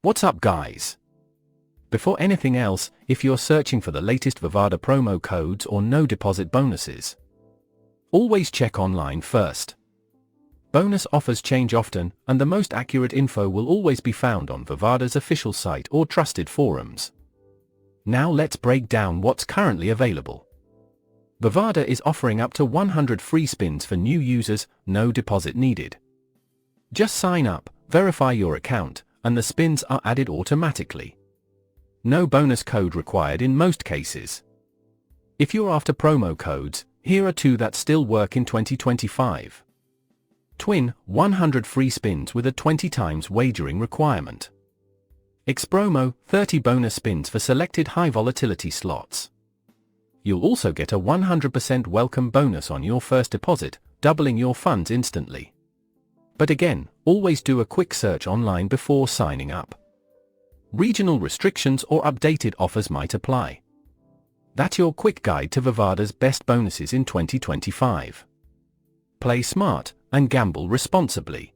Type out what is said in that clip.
What's up, guys? Before anything else, if you're searching for the latest Vavada promo codes or no deposit bonuses, always check online first. Bonus offers change often, and the most accurate info will always be found on Vavada's official site or trusted forums. Now let's break down what's currently available. Vavada is offering up to 100 free spins for new users, no deposit needed. Just sign up, verify your account, and the spins are added automatically. No bonus code required in most cases. If you're after promo codes, here are two that still work in 2025. Twin, 100 free spins with a 20 times wagering requirement. Xpromo, 30 bonus spins for selected high volatility slots. You'll also get a 100% welcome bonus on your first deposit, doubling your funds instantly. But again, always do a quick search online before signing up. Regional restrictions or updated offers might apply. That's your quick guide to Vavada's best bonuses in 2025. Play smart and gamble responsibly.